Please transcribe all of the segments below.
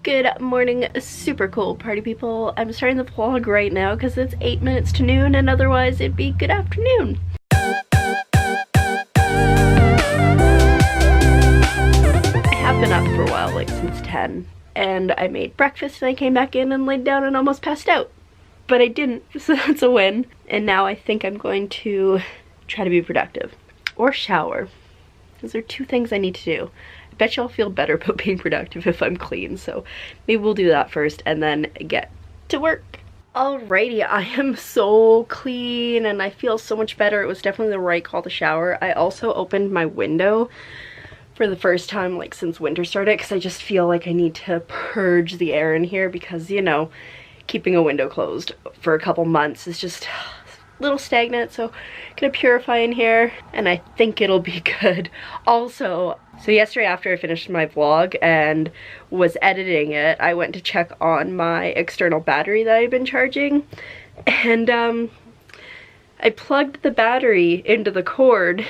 Good morning, super cool party people. I'm starting the vlog right now because it's 8 minutes to noon and otherwise it'd be good afternoon. I have been up for a while, like since 10, and I made breakfast and I came back in and laid down and almost passed out. But I didn't, so that's a win. And now I think I'm going to try to be productive. Or shower. Those are two things I need to do. I bet you I'll feel better about being productive if I'm clean, so maybe we'll do that first and then get to work. Alrighty, I am so clean and I feel so much better. It was definitely the right call to shower. I also opened my window for the first time like since winter started because I just feel like I need to purge the air in here because, you know, keeping a window closed for a couple months is just a little stagnant, so I'm gonna purify in here and I think it'll be good. Also, so yesterday after I finished my vlog and was editing it, I went to check on my external battery that I've been charging, and I plugged the battery into the cord,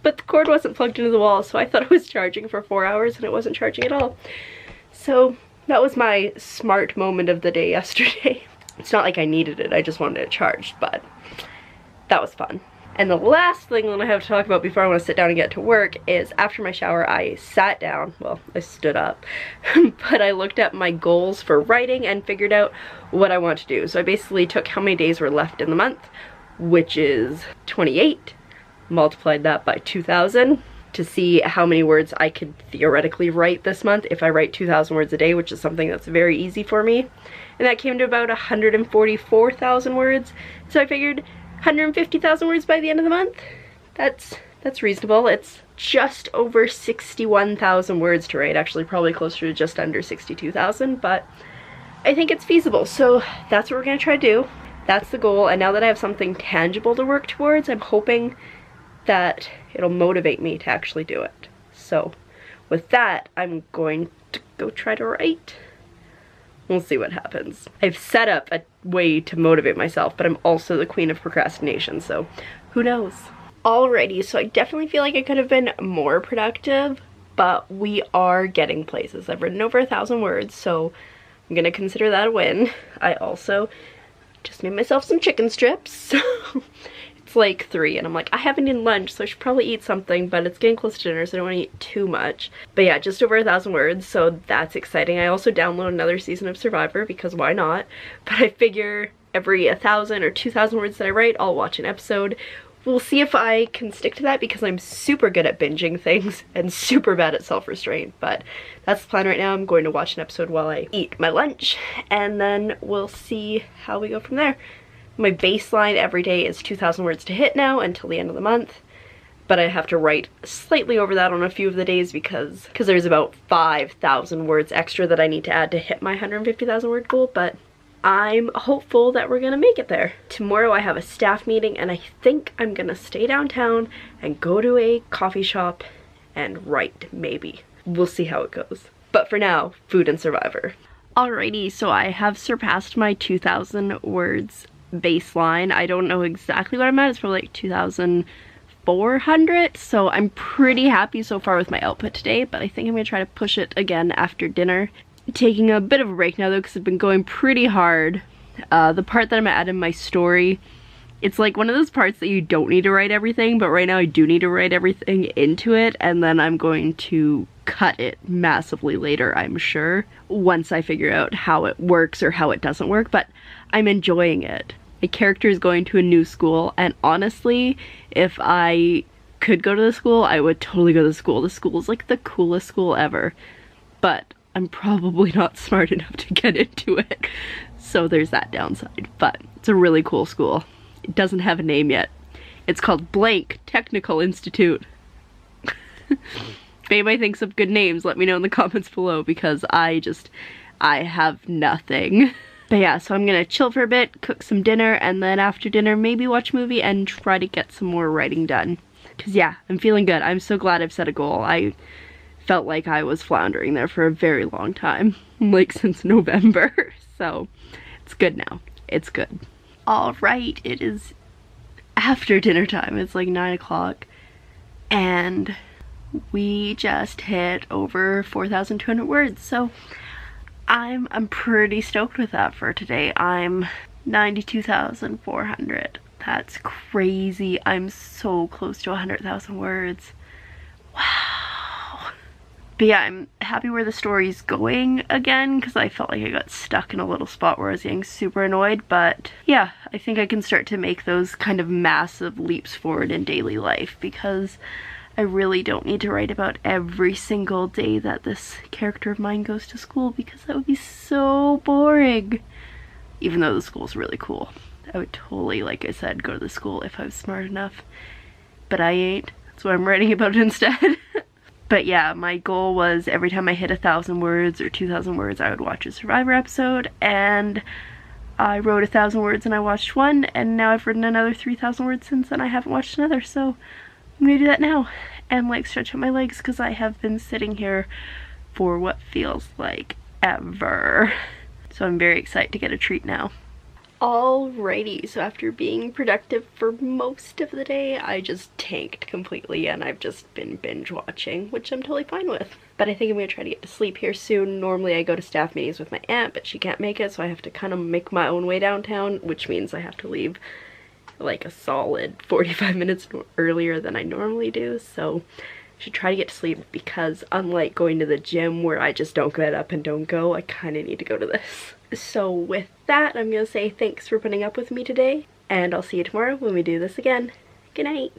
but the cord wasn't plugged into the wall, so I thought it was charging for 4 hours and it wasn't charging at all. So that was my smart moment of the day yesterday. It's not like I needed it, I just wanted it charged, but that was fun. And the last thing that I have to talk about before I want to sit down and get to work is after my shower I sat down, well I stood up, but I looked at my goals for writing and figured out what I want to do. So I basically took how many days were left in the month, which is 28, multiplied that by 2,000 to see how many words I could theoretically write this month if I write 2,000 words a day, which is something that's very easy for me. And that came to about 144,000 words. So I figured 150,000 words by the end of the month. That's reasonable. It's just over 61,000 words to write, actually probably closer to just under 62,000, but I think it's feasible. So that's what we're gonna try to do. That's the goal, and now that I have something tangible to work towards, I'm hoping that it'll motivate me to actually do it. So with that, I'm going to go try to write. We'll see what happens. I've set up a way to motivate myself, but I'm also the queen of procrastination, so who knows? Alrighty, so I definitely feel like I could have been more productive, but we are getting places. I've written over 1,000 words, so I'm gonna consider that a win. I also just made myself some chicken strips. It's like 3 and I'm like, I haven't eaten lunch, so I should probably eat something, but it's getting close to dinner, so I don't want to eat too much. But yeah, just over 1,000 words, so that's exciting. I also download another season of Survivor because why not? But I figure every 1,000 or 2,000 words that I write, I'll watch an episode. We'll see if I can stick to that because I'm super good at binging things and super bad at self-restraint, but that's the plan right now. I'm going to watch an episode while I eat my lunch, and then we'll see how we go from there. My baseline every day is 2,000 words to hit now until the end of the month, but I have to write slightly over that on a few of the days because there's about 5,000 words extra that I need to add to hit my 150,000 word goal, but I'm hopeful that we're gonna make it there. Tomorrow I have a staff meeting and I think I'm gonna stay downtown and go to a coffee shop and write, maybe. We'll see how it goes. But for now, food and Survivor. Alrighty, so I have surpassed my 2,000 words baseline. I don't know exactly what I'm at. It's probably like 2,400, so I'm pretty happy so far with my output today, but I think I'm gonna try to push it again after dinner. Taking a bit of a break now though because I've been going pretty hard. The part that I'm gonna add in my story, it's like one of those parts that you don't need to write everything, but right now I do need to write everything into it, and then I'm going to cut it massively later, I'm sure, once I figure out how it works or how it doesn't work, but I'm enjoying it. My character is going to a new school, and honestly, if I could go to the school, I would totally go to the school. The school is like the coolest school ever, but I'm probably not smart enough to get into it, so there's that downside, but it's a really cool school. It doesn't have a name yet. It's called Blank Technical Institute. If anybody thinks of good names, let me know in the comments below because I have nothing. But yeah, so I'm gonna chill for a bit, cook some dinner, and then after dinner maybe watch a movie and try to get some more writing done. Cause yeah, I'm feeling good. I'm so glad I've set a goal. I felt like I was floundering there for a very long time, like since November. So it's good now. It's good. All right, it is after dinner time. It's like 9 o'clock and we just hit over 4,200 words, so I'm pretty stoked with that for today. I'm 92,400. That's crazy. I'm so close to 100,000 words. Wow. But yeah, I'm happy where the story's going again, because I felt like I got stuck in a little spot where I was getting super annoyed. But yeah, I think I can start to make those kind of massive leaps forward in daily life, because I really don't need to write about every single day that this character of mine goes to school, because that would be so boring. Even though the school's really cool. I would totally, like I said, go to the school if I was smart enough. But I ain't. That's why I'm writing about it instead. But yeah, my goal was every time I hit 1,000 words or 2,000 words, I would watch a Survivor episode. And I wrote 1,000 words and I watched one. And now I've written another 3,000 words since then. I haven't watched another. So I'm gonna do that now and like stretch out my legs, because I have been sitting here for what feels like ever. So I'm very excited to get a treat now. Alrighty, so after being productive for most of the day, I just tanked completely and I've just been binge watching, which I'm totally fine with. But I think I'm gonna try to get to sleep here soon. Normally I go to staff meetings with my aunt, but she can't make it, so I have to kind of make my own way downtown, which means I have to leave like a solid 45 minutes earlier than I normally do. So I should try to get to sleep, because unlike going to the gym where I just don't get up and don't go, I kind of need to go to this. So with that, I'm gonna say thanks for putting up with me today, and I'll see you tomorrow when we do this again. Good night.